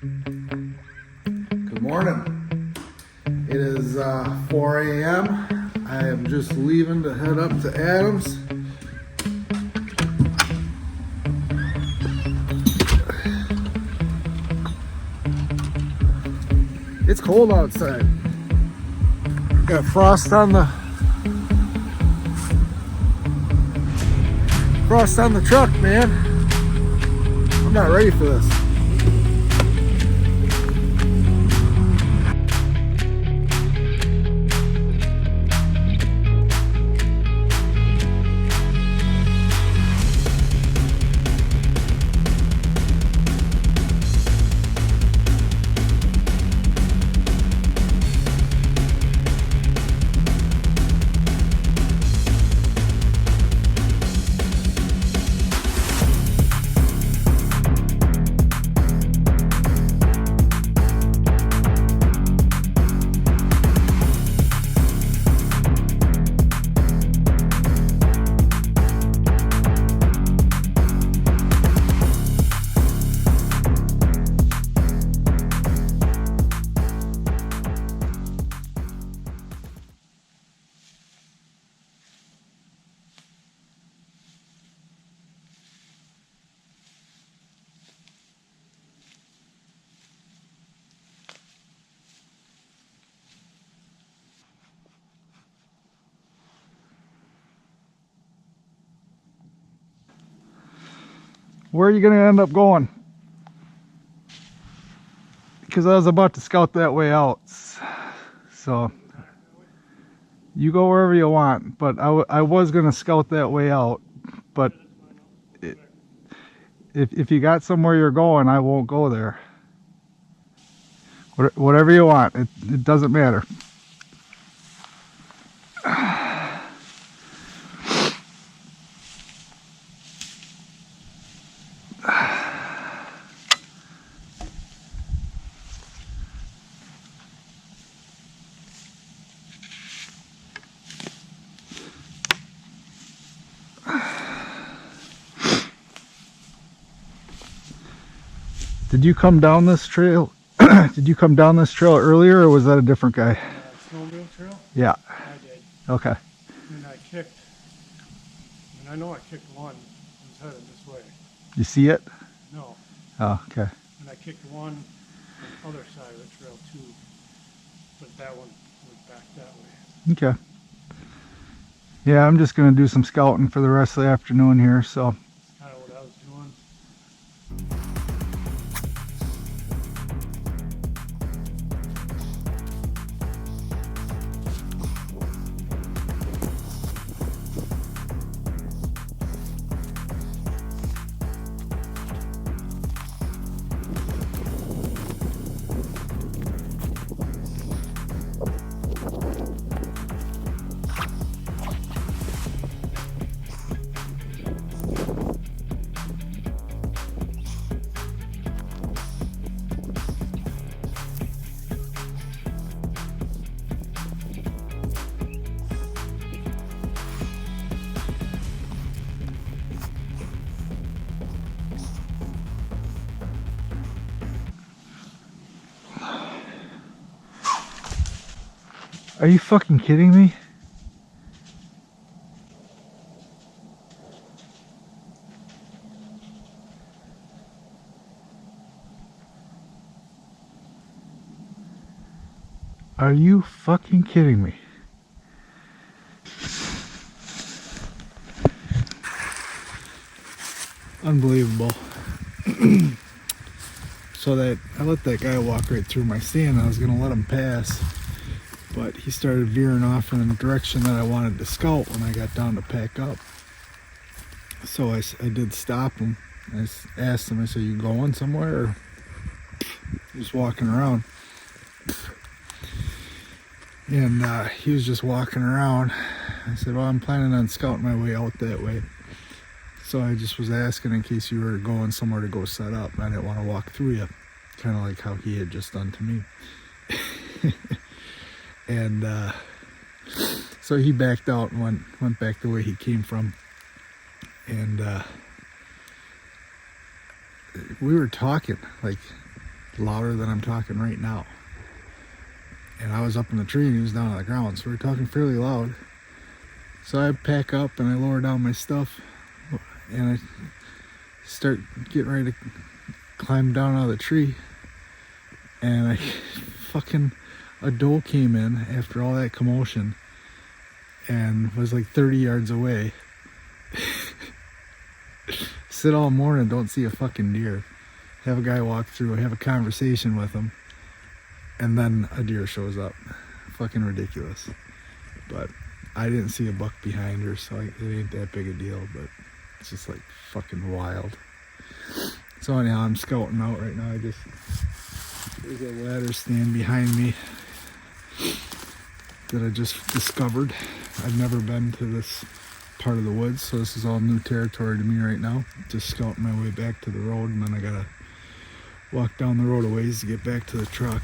Good morning. It is 4 a.m. I am just leaving to head up to Adams. It's cold outside. Got frost on the truck, man. I'm not ready for this. Where are you going to end up going? Because I was about to scout that way out. So you go wherever you want, but I was going to scout that way out. But if you got somewhere you're going, I won't go there. Whatever you want, it doesn't matter. Did you come down this trail? Did you come down this trail earlier, or was that a different guy? Snowmobile trail? Yeah. I did. Okay. And I know I kicked one. I was headed this way. You see it? No. Oh, okay. And I kicked one on the other side of the trail too. But that one went back that way. Okay. Yeah, I'm just gonna do some scouting for the rest of the afternoon here, so. That's kind of what I was doing. Are you fucking kidding me? Are you fucking kidding me? Unbelievable. So that I let that guy walk right through my stand. I was gonna let him pass, but he started veering off in the direction that I wanted to scout when I got down to pack up. So I did stop him. I asked him, I said, "You going somewhere or just walking around?" And he was just walking around. I said, "Well, I'm planning on scouting my way out that way." So I just was asking in case you were going somewhere to go set up. I didn't want to walk through you, kind of like how he had just done to me. And so he backed out and went back the way he came from. And we were talking like louder than I'm talking right now. And I was up in the tree and he was down on the ground, so we were talking fairly loud. So I pack up and I lower down my stuff and I start getting ready to climb down out of the tree, and I fucking a doe came in after all that commotion and was like 30 yards away. Sit all morning, don't see a fucking deer. Have a guy walk through, have a conversation with him, and then a deer shows up. Fucking ridiculous. But I didn't see a buck behind her, so it ain't that big a deal, but it's just like fucking wild. So anyhow, I'm scouting out right now. There's a ladder stand behind me that I just discovered. I've never been to this part of the woods, so this is all new territory to me right now. Just scouting my way back to the road, and then I gotta walk down the road a ways to get back to the truck.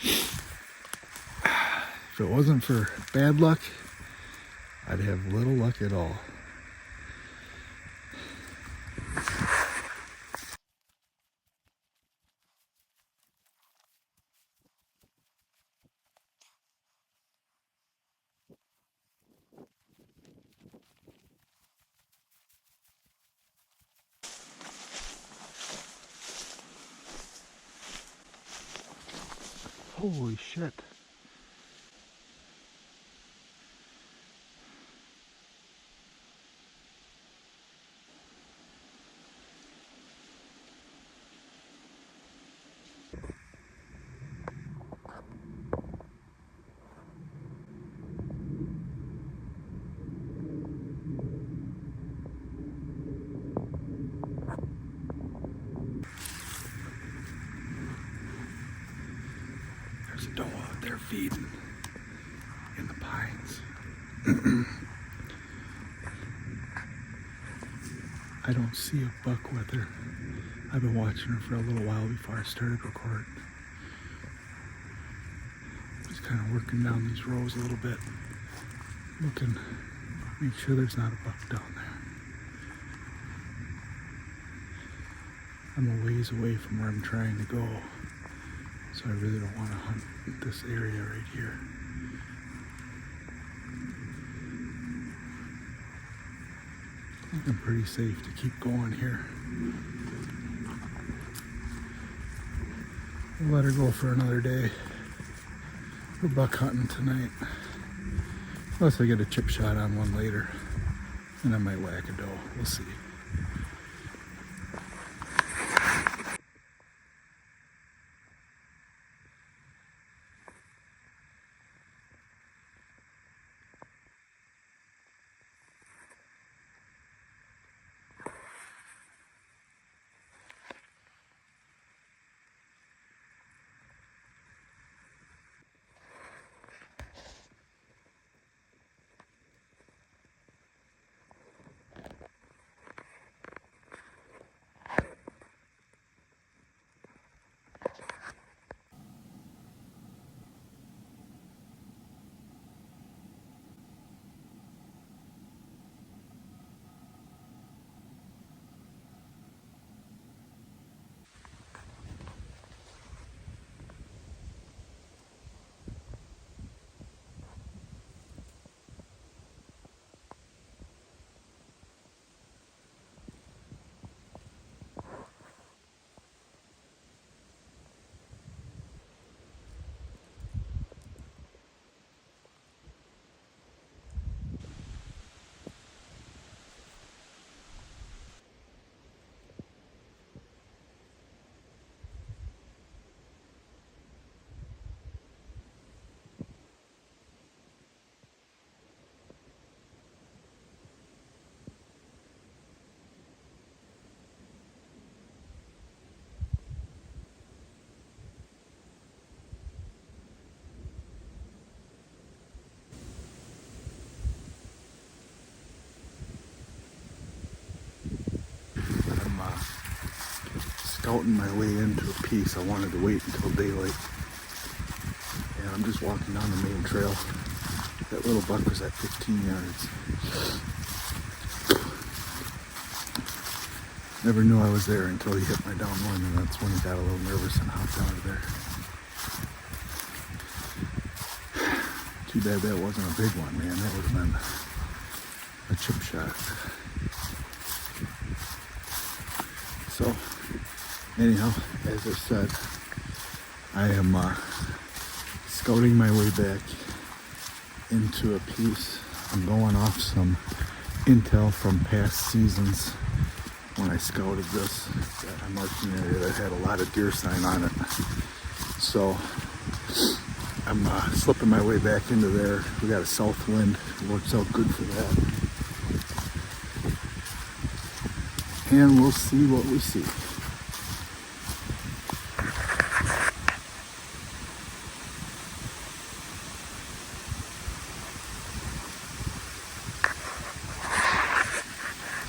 If it wasn't for bad luck, I'd have little luck at all. Holy shit. There's a doe out there feeding in the pines. I don't see a buck with her. I've been watching her for a little while before I started recording. Just kind of working down these rows a little bit. Looking, make sure there's not a buck down there. I'm a ways away from where I'm trying to go, so I really don't want to hunt this area right here. I think I'm pretty safe to keep going here. We'll let her go for another day. We're buck hunting tonight. Unless I get a chip shot on one later, and I might whack a doe. We'll see. Scouting my way into a piece. I wanted to wait until daylight. And I'm just walking down the main trail. That little buck was at 15 yards. Never knew I was there until he hit my downwind, and that's when he got a little nervous and hopped out of there. Too bad that wasn't a big one, man. That would have been a chip shot. So, anyhow, as I said, I am scouting my way back into a piece. I'm going off some intel from past seasons when I scouted this. I marked an area that had a lot of deer sign on it. So I'm slipping my way back into there. We got a south wind. It works out good for that. And we'll see what we see.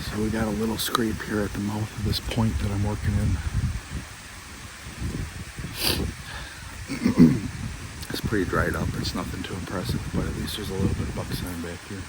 So we got a little scrape here at the mouth of this point that I'm working in. It's pretty dried up. It's nothing too impressive, but at least there's a little bit of buck sign back here.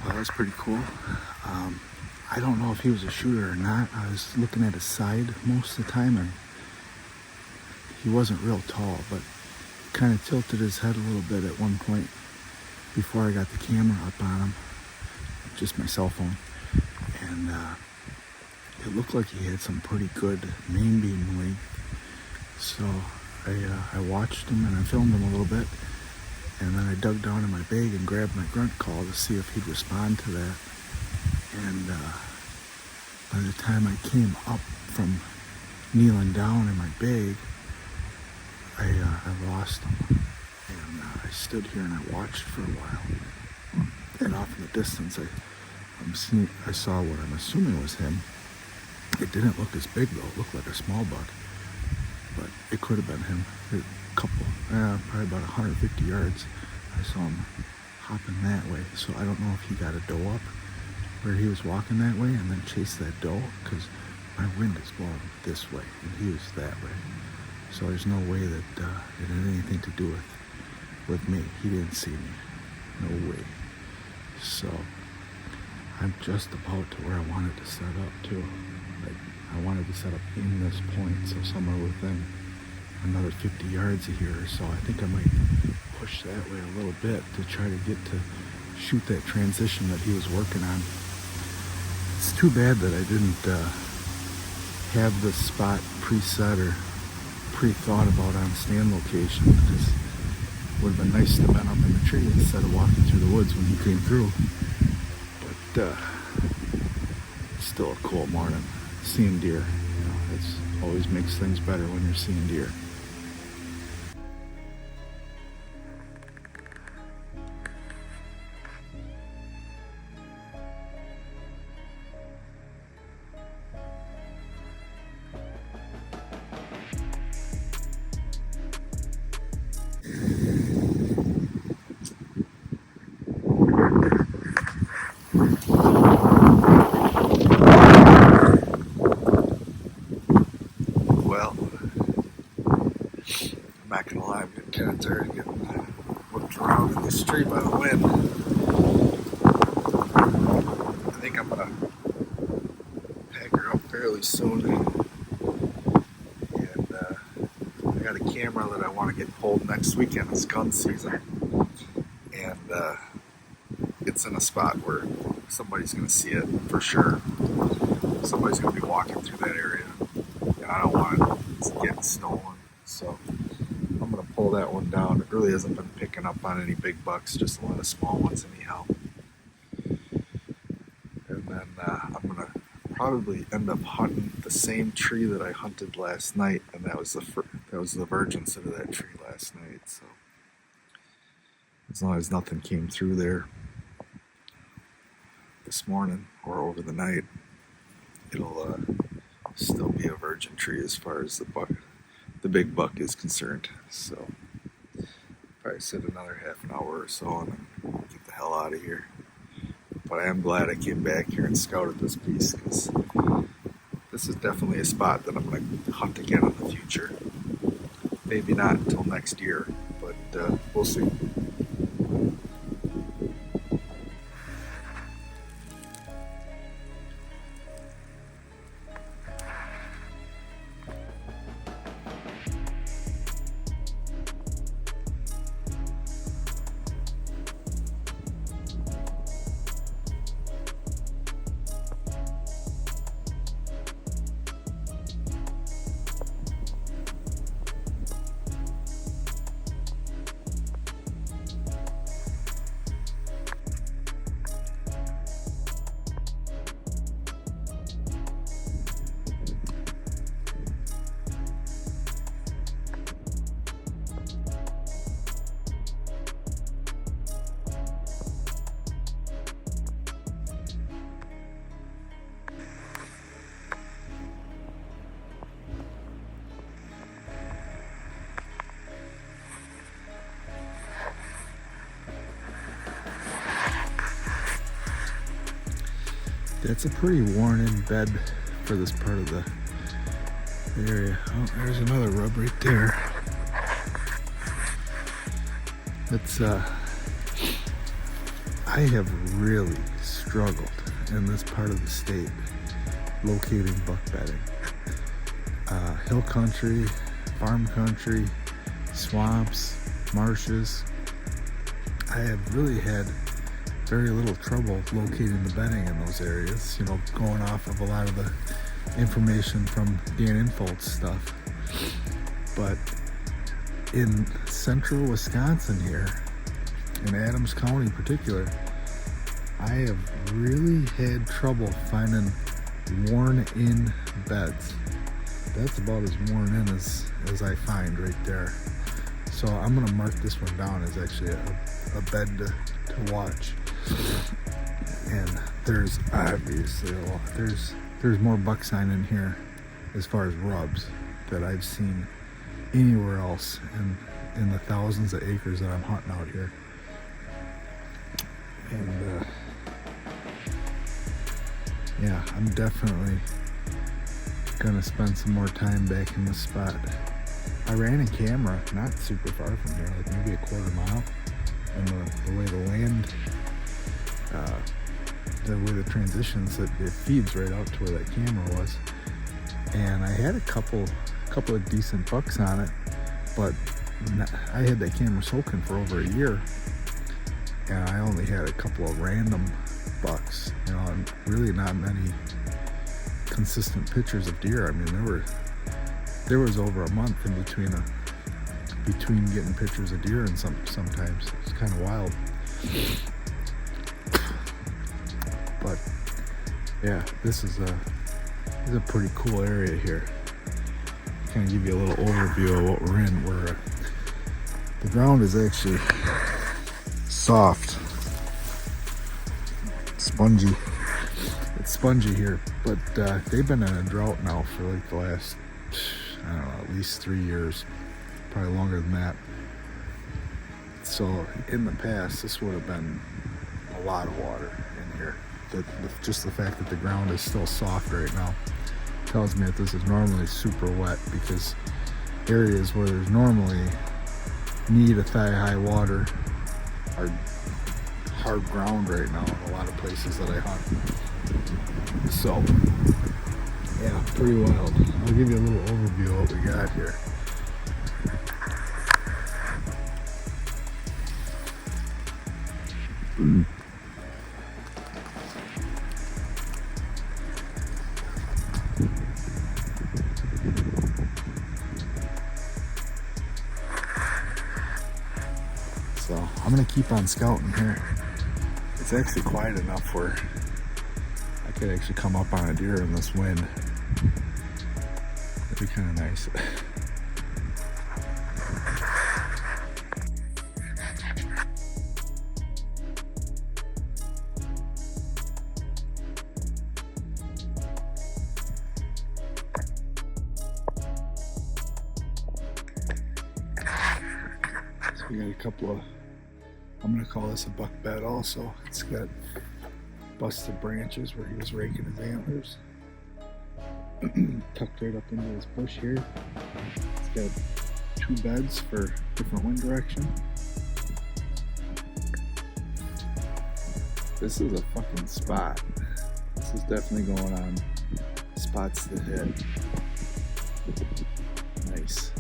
Well, that's pretty cool. I don't know if he was a shooter or not. I was looking at his side most of the time, and he wasn't real tall, but kind of tilted his head a little bit at one point before I got the camera up on him, just my cell phone, and it looked like he had some pretty good main beam length. So I watched him and I filmed him a little bit, and then I dug down in my bag and grabbed my grunt call to see if he'd respond to that. And by the time I came up from kneeling down in my bag, I lost him. And I stood here and I watched for a while. And off in the distance, I saw what I'm assuming was him. It didn't look as big though. It looked like a small buck, but it could have been him. A couple, probably about 150 yards. I saw him hopping that way. So I don't know if he got a doe up where he was walking that way and then chased that doe, because my wind is blowing this way and he was that way. So there's no way that it had anything to do with me. He didn't see me. No way. So I'm just about to where I wanted to set up too. Like, I wanted to set up in this point, so somewhere within another 50 yards of here or so. I think I might push that way a little bit to try to get to shoot that transition that he was working on. It's too bad that I didn't have this spot preset or pre-thought about on stand location, because it would have been nice to have been up in the tree instead of walking through the woods when he came through. But still a cool morning. Seeing deer, you know, it's always makes things better when you're seeing deer. Well, I'm not gonna lie, I'm getting kind of tired of getting whipped around in this tree by the wind. I think I'm gonna pack her up fairly soon. And I got a camera that I want to get pulled next weekend. It's gun season. And it's in a spot where somebody's gonna see it for sure. Somebody's gonna be walking through that area. And I don't want it to get stolen. So I'm going to pull that one down. It really hasn't been picking up on any big bucks, just a lot of small ones anyhow. And then I'm going to probably end up hunting the same tree that I hunted last night, and that was the virgin sit of that tree last night. So as long as nothing came through there, this morning or over the night, it'll still be a virgin tree as far as the big buck is concerned. So probably sit another half an hour or so and then get the hell out of here. But I am glad I came back here and scouted this piece, because this is definitely a spot that I'm going to hunt again in the future. Maybe not until next year, but we'll see. That's a pretty worn-in bed for this part of the area. Oh, there's another rub right there. It's I have really struggled in this part of the state locating buck bedding. Hill country, farm country, swamps, marshes. I have really had very little trouble locating the bedding in those areas, you know, going off of a lot of the information from Dan Infolt's stuff. But in central Wisconsin here, in Adams County in particular, I have really had trouble finding worn-in beds. That's about as worn in as I find right there. So I'm gonna mark this one down as actually a bed to watch. And there's obviously there's more buck sign in here as far as rubs that I've seen anywhere else in the thousands of acres that I'm hunting out here. And yeah, I'm definitely gonna spend some more time back in this spot. I ran a camera not super far from here, like maybe a quarter mile, and the way the land, the way the transitions, it feeds right out to where that camera was. And I had a couple of decent bucks on it, but I had that camera soaking for over a year, and I only had a couple of random bucks, you know, and really not many consistent pictures of deer. I mean, there was over a month in between getting pictures of deer, and sometimes it's kind of wild. But yeah, this is a pretty cool area here. Kind of give you a little overview of what we're in. The ground is actually soft, spongy. It's spongy here, but they've been in a drought now for like the last, I don't know, at least 3 years, probably longer than that. So in the past, this would have been a lot of water in here. Just the fact that the ground is still soft right now tells me that this is normally super wet, because areas where there's normally need a thigh-high water are hard ground right now in a lot of places that I hunt. So yeah, pretty wild. I'll give you a little overview of what we got here. So I'm gonna keep on scouting here. It's actually quiet enough where I could actually come up on a deer in this wind. That'd be kind of nice. We got a couple of, I'm gonna call this a buck bed also. It's got busted branches where he was raking his antlers. Tucked right up into this bush here. It's got 2 beds for different wind direction. This is a fucking spot. This is definitely going on spots to hit. Nice.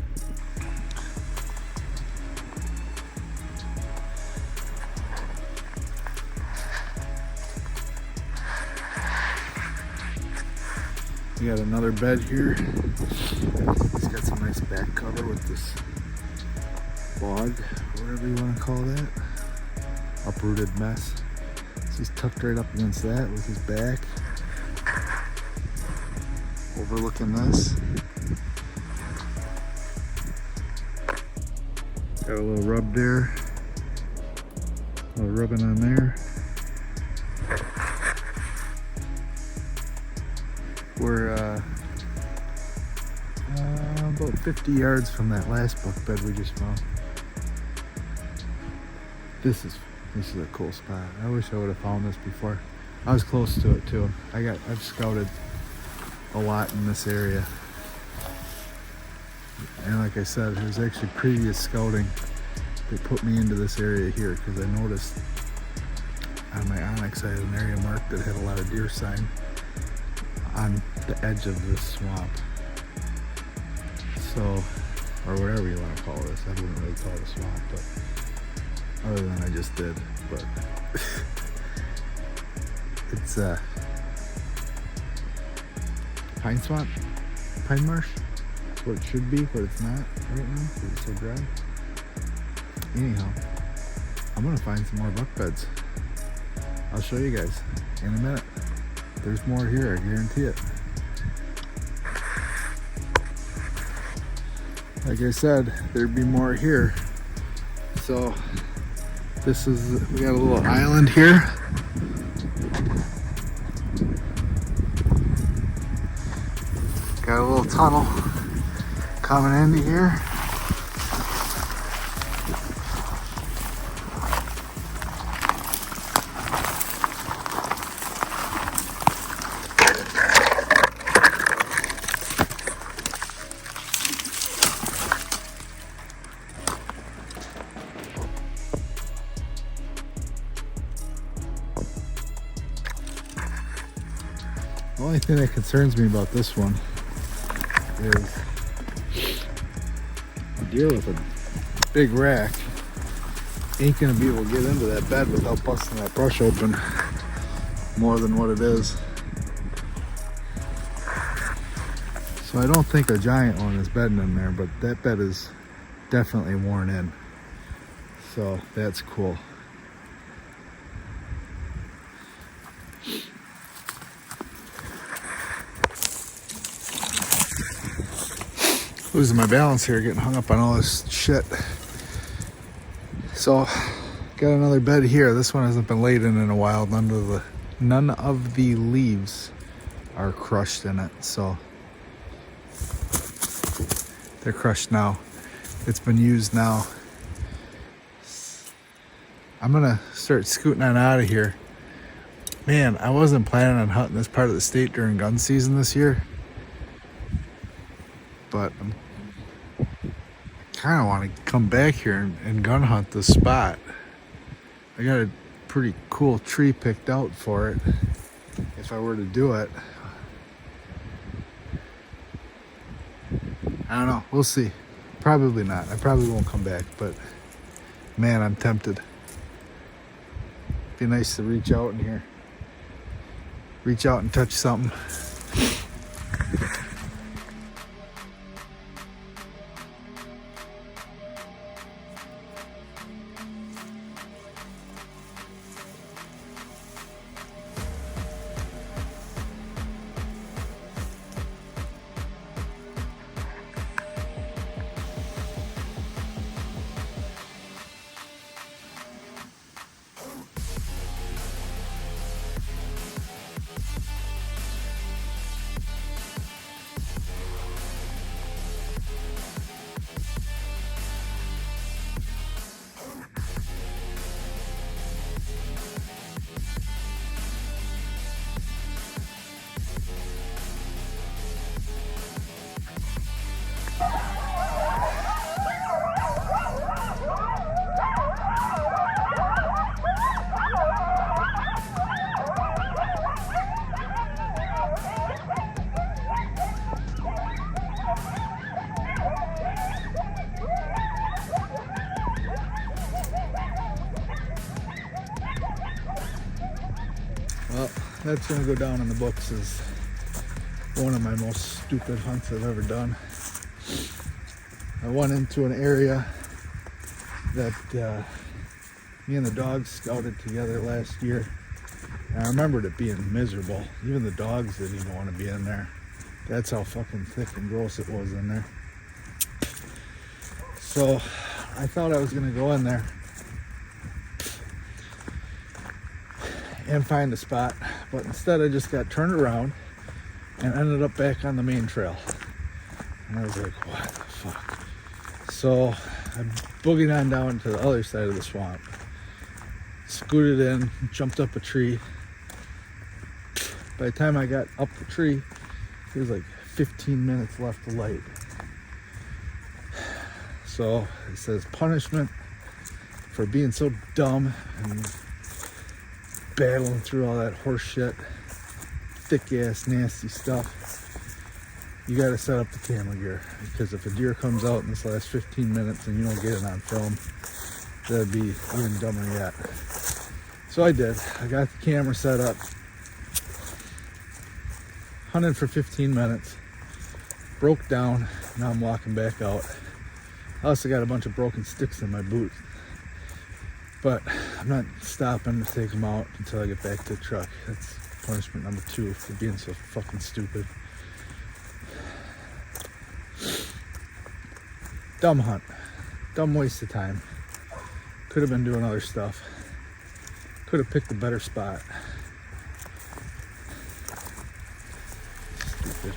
We got another bed here. It's got some nice back cover with this log, whatever you want to call that. Uprooted mess. So he's tucked right up against that with his back. Overlooking this. Got a little rub there. A little rubbing on there. We're about 50 yards from that last buck bed we just found. This is a cool spot. I wish I would have found this before. I was close to it too. I've scouted a lot in this area. And like I said, it was actually previous scouting that put me into this area here, because I noticed on my Onyx I had an area marked that had a lot of deer sign on the edge of this swamp. So, or whatever you want to call this. I wouldn't really call it a swamp, but other than I just did. But it's pine swamp, pine marsh. That's what it should be, but it's not right now because it's so dry. Anyhow, I'm gonna find some more buck beds. I'll show you guys in a minute. There's more here, I guarantee it. Like I said, there'd be more here. So this is, we got a little island here. Got a little tunnel coming into here. The only thing that concerns me about this one is a deer with a big rack ain't gonna be able to get into that bed without busting that brush open more than what it is. So I don't think a giant one is bedding in there, but that bed is definitely worn in. So that's cool. Losing my balance here, getting hung up on all this shit. So, got another bed here. This one hasn't been laid in a while. None of the leaves are crushed in it, so they're crushed now. It's been used now. I'm gonna start scooting on out of here. Man, I wasn't planning on hunting this part of the state during gun season this year, but I'm kind of want to come back here and gun hunt this spot. I got a pretty cool tree picked out for it if I were to do it. I don't know, we'll see. Probably not. I probably won't come back, but man, I'm tempted. Be nice to reach out in here, reach out and touch something. that's going to go down in the books as one of my most stupid hunts I've ever done. I went into an area that me and the dogs scouted together last year. And I remembered it being miserable. Even the dogs didn't even want to be in there. That's how fucking thick and gross it was in there. So I thought I was going to go in there and find a spot, but instead I just got turned around and ended up back on the main trail. And I was like, what the fuck? So I boogied on down to the other side of the swamp, scooted in, jumped up a tree. By the time I got up the tree, there was like 15 minutes left of light. So it says punishment for being so dumb and battling through all that horse shit, thick ass nasty stuff. You gotta set up the camera gear, because if a deer comes out in this last 15 minutes and you don't get it on film, that'd be even dumber yet. So I did. I got the camera set up, hunted for 15 minutes, broke down. Now I'm walking back out. I also got a bunch of broken sticks in my boot, but I'm not stopping to take them out until I get back to the truck. That's punishment number 2 for being so fucking stupid. Dumb hunt. Dumb waste of time. Could have been doing other stuff. Could have picked a better spot. Stupid.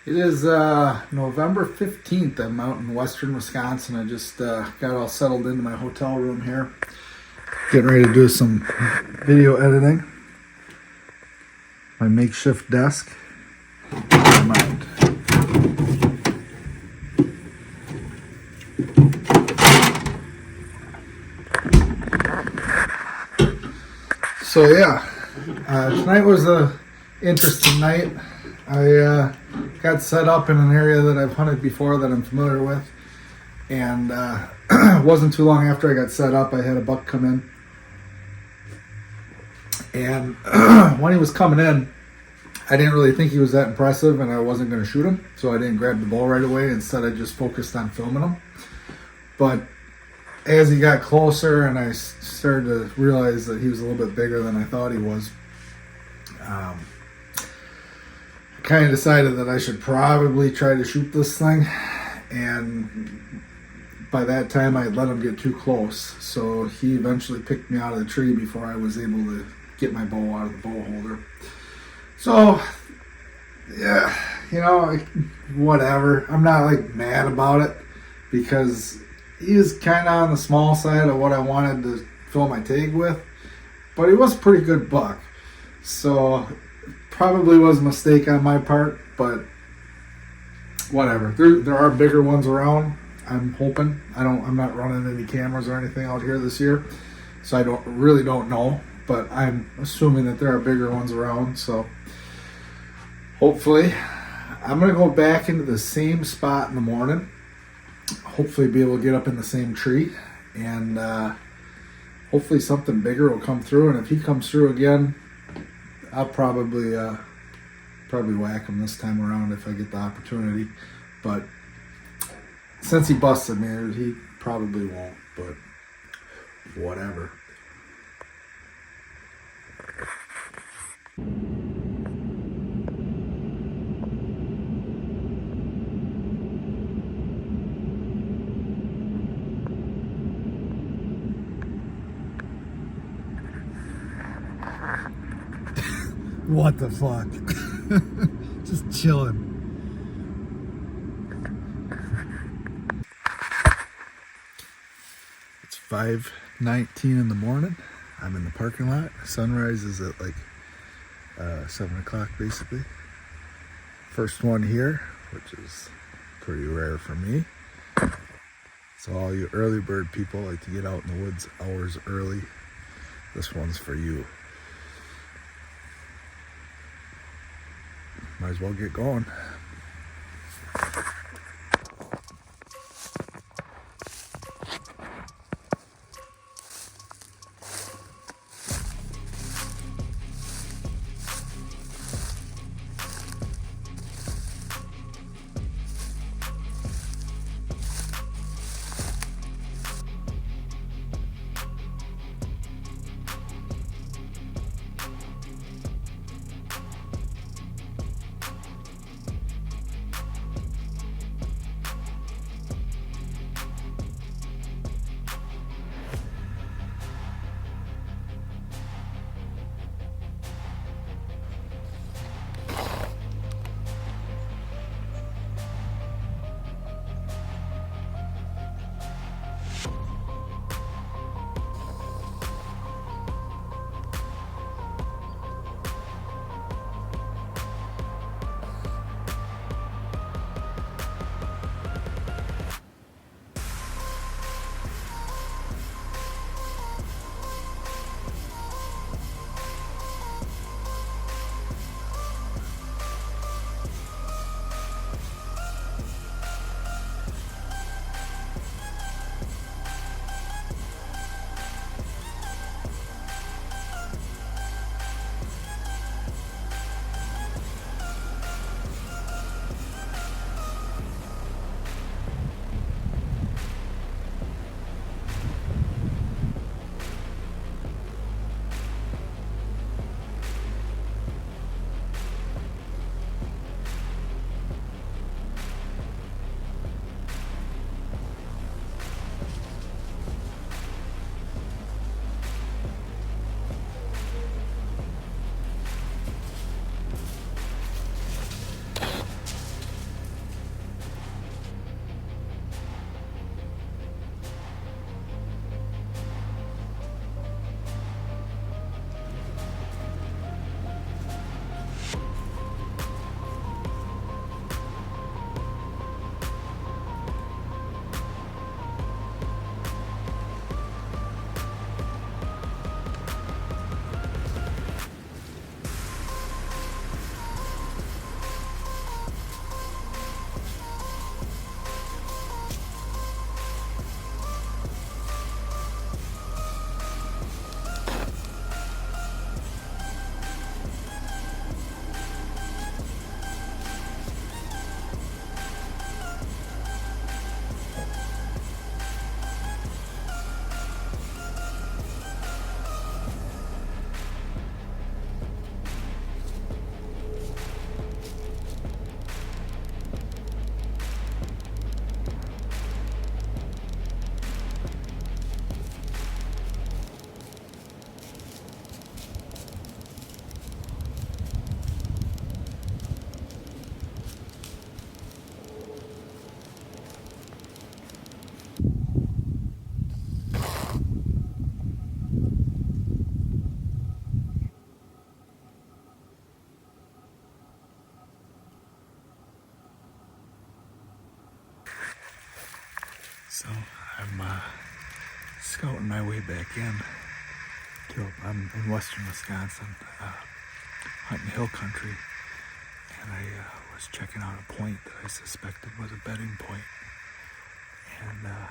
It is November 15th. I'm out in western Wisconsin. I just got all settled into my hotel room here. Getting ready to do some video editing. My makeshift desk. Mind. So yeah, tonight was a interesting night. I got set up in an area that I've hunted before that I'm familiar with, and it wasn't too long after I got set up I had a buck come in, and when he was coming in I didn't really think he was that impressive, and I wasn't going to shoot him, so I didn't grab the ball right away. Instead, I just focused on filming him. But as he got closer and I started to realize that he was a little bit bigger than I thought he was, I kind of decided that I should probably try to shoot this thing. And by that time, I had let him get too close. So he eventually picked me out of the tree before I was able to get my bow out of the bow holder. So, yeah, you know, whatever. I'm not like mad about it because he was kind of on the small side of what I wanted to fill my tag with, but he was a pretty good buck. So, probably was a mistake on my part, but whatever. There are bigger ones around. I'm hoping. I'm not running any cameras or anything out here this year, so I don't know. But I'm assuming that there are bigger ones around. So hopefully, I'm gonna go back into the same spot in the morning. Hopefully, be able to get up in the same tree, and hopefully something bigger will come through. And if he comes through again, I'll probably whack him this time around if I get the opportunity. But since he busted me, he probably won't. But whatever. What the fuck? Just chilling. It's 5:19 in the morning. I'm in the parking lot. Sunrise is at like 7 o'clock basically. First one here, which is pretty rare for me. So all you early bird people like to get out in the woods hours early. This one's for you. Might as well get going. my way back in. I'm in western Wisconsin, hunting hill country, and I was checking out a point that I suspected was a bedding point, and I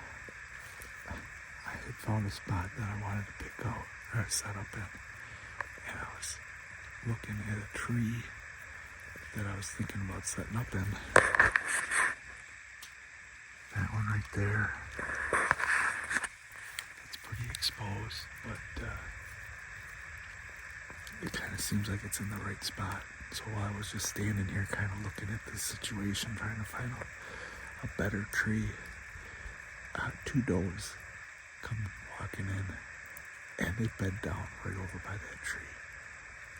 had found a spot that I wanted to pick out, or set up in, and I was looking at a tree that I was thinking about setting up in. That one right there, it's pretty exposed, but it kind of seems like it's in the right spot. So while I was just standing here kind of looking at the situation, trying to find a better tree, two does come walking in, and they bed down right over by that tree.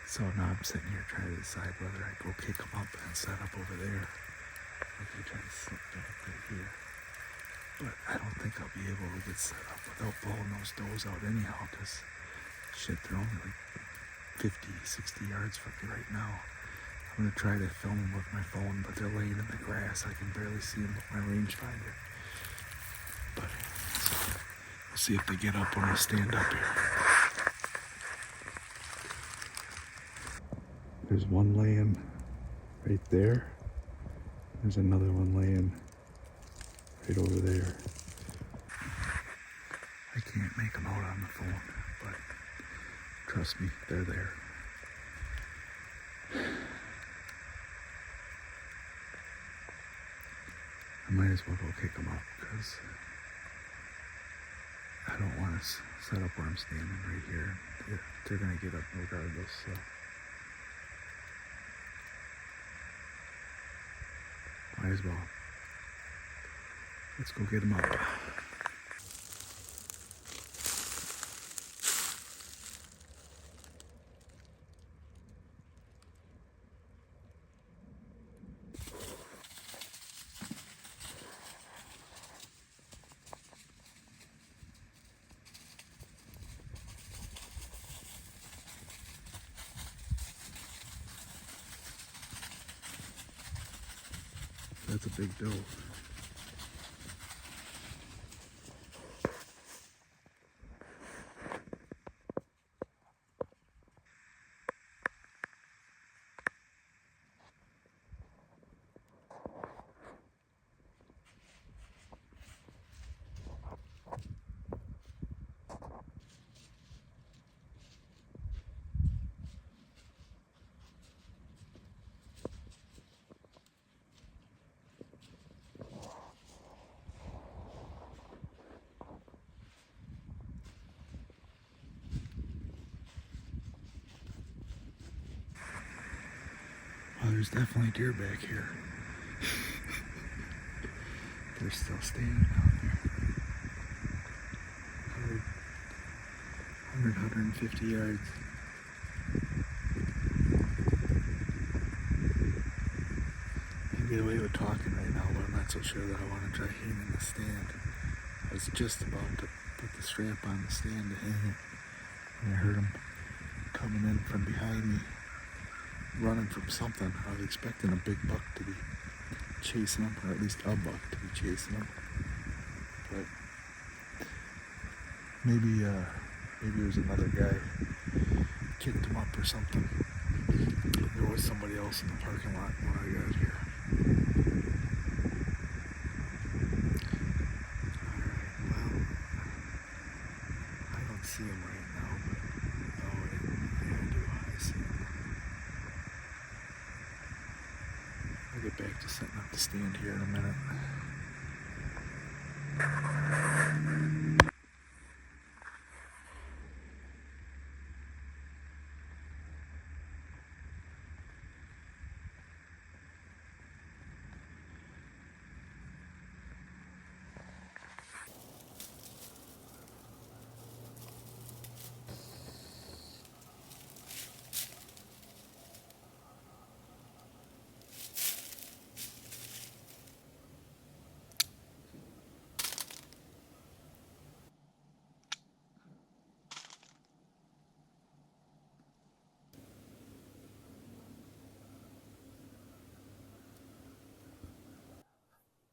So now I'm sitting here trying to decide whether I go kick them up and set up over there, or if I try to slip back right here. But I don't think I'll be able to get set up without blowing those does out anyhow, because shit, they're only like 50, 60 yards from me right now. I'm going to try to film them with my phone, but they're laying in the grass. I can barely see them with my rangefinder. But we'll see if they get up when I stand up here. There's one laying right there. There's another one laying right over there. I can't make them out on the phone, but trust me, they're there. I might as well go kick them up, because I don't want to set up where I'm standing right here. They're going to get up regardless, so. Might as well. Let's go get them up. That's a big doe. Well, there's definitely deer back here. They're still standing out there. 150 yards. I can get away with talking right now, but I'm not so sure that I want to try hanging the stand. I was just about to put the strap on the stand to hang it, and I heard him coming in from behind me, running from something. I was expecting a big buck to be chasing him, or at least a buck to be chasing him. But maybe it was another guy kicked him up or something. There was somebody else in the parking lot when I got here. Alright, well, I don't see him right now, but oh wait, yeah I do, I see him. I'll get back to setting up the stand here in a minute.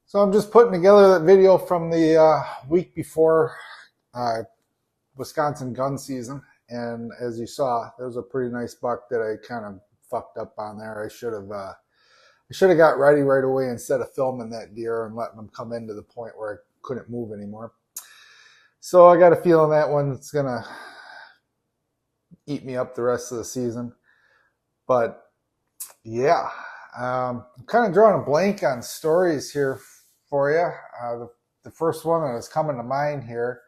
So I'm just putting together that video from the week before. Wisconsin gun season, and as you saw, there was a pretty nice buck that I kind of fucked up on there. I should have got ready right away instead of filming that deer and letting them come into the point where I couldn't move anymore. So I got a feeling that one's gonna eat me up the rest of the season. But yeah, I'm kind of drawing a blank on stories here for you. The first one that was coming to mind here,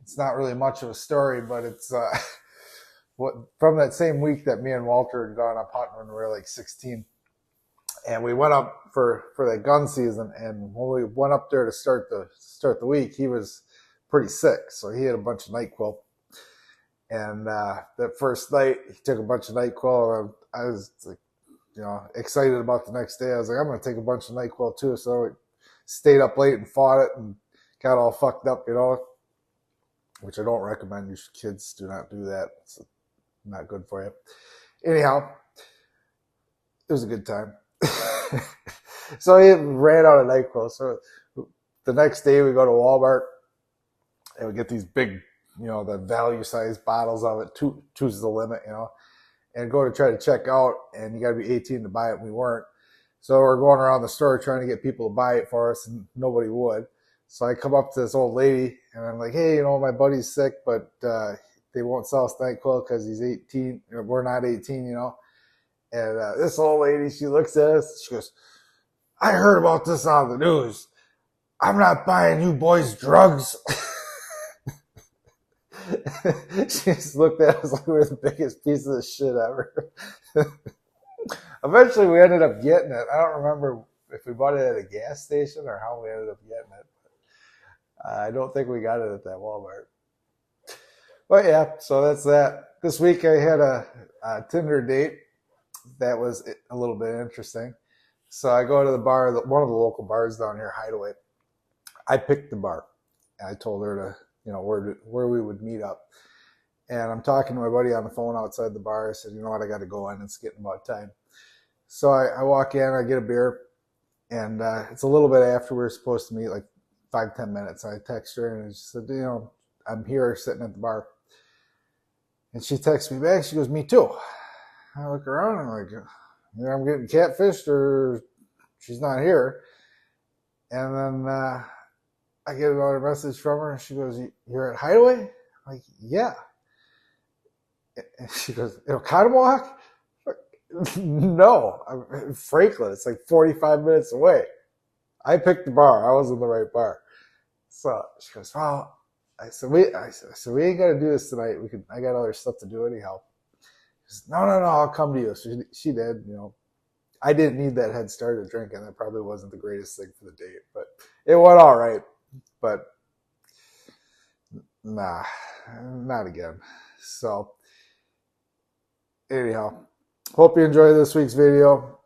it's not really much of a story, but it's from that same week that me and Walter had gone up hunting when we were like 16. And we went up for that gun season, and when we went up there to start the week, he was pretty sick, so he had a bunch of NyQuil. And that first night, he took a bunch of NyQuil, and I was like, excited about the next day. I was like, I'm going to take a bunch of NyQuil too. So I stayed up late and fought it and got all fucked up, which I don't recommend. You kids do not do that. It's not good for you. Anyhow, it was a good time. So he ran out of NyQuil. So the next day we go to Walmart and we get these big, the value size bottles of it. Two's the limit, and go to try to check out, and you got to be 18 to buy it, and we weren't. So we're going around the store trying to get people to buy it for us, and nobody would. So I come up to this old lady, and I'm like, hey, my buddy's sick, but they won't sell us NyQuil because he's 18. We're not 18, And this old lady, she looks at us, she goes, I heard about this on the news. I'm not buying you boys drugs. She just looked at us like we were the biggest piece of shit ever. Eventually, we ended up getting it. I don't remember if we bought it at a gas station or how we ended up getting it. But I don't think we got it at that Walmart. But yeah, so that's that. This week I had a Tinder date that was a little bit interesting. So I go to the bar, one of the local bars down here, Hideaway. I picked the bar. I told her to, where we would meet up. And I'm talking to my buddy on the phone outside the bar. I said, you know what, I got to go in. It's getting about time. So I walk in, I get a beer, and it's a little bit after we were supposed to meet, like 5-10 minutes. I text her and she said, I'm here sitting at the bar. And she texts me back. She goes, me too. I look around and I'm like, I'm getting catfished or she's not here. And then I get another message from her. And she goes, you're at Hideaway? I'm like, yeah. And she goes, Oconomowoc? No, I'm Franklin. It's like 45 minutes away. I picked the bar. I was in the right bar. So she goes, well, I said, we ain't got to do this tonight. I got other stuff to do anyhow. She says, no, I'll come to you. So she did, I didn't need that head start of drinking. That probably wasn't the greatest thing for the date, but it went all right. But nah, not again. So anyhow, hope you enjoyed this week's video.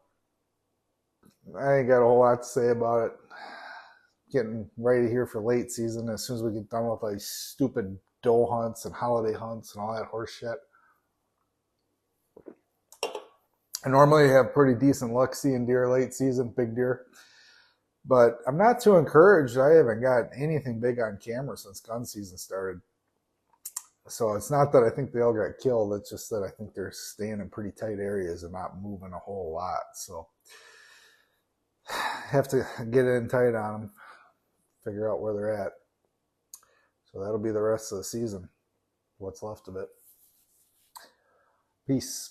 I ain't got a whole lot to say about it. Getting ready here for late season as soon as we get done with like stupid doe hunts and holiday hunts and all that horse shit. I normally have pretty decent luck seeing deer late season, big deer. But I'm not too encouraged. I haven't got anything big on camera since gun season started. So it's not that I think they all got killed. It's just that I think they're staying in pretty tight areas and not moving a whole lot. So have to get in tight on them, figure out where they're at. So that'll be the rest of the season, what's left of it. Peace.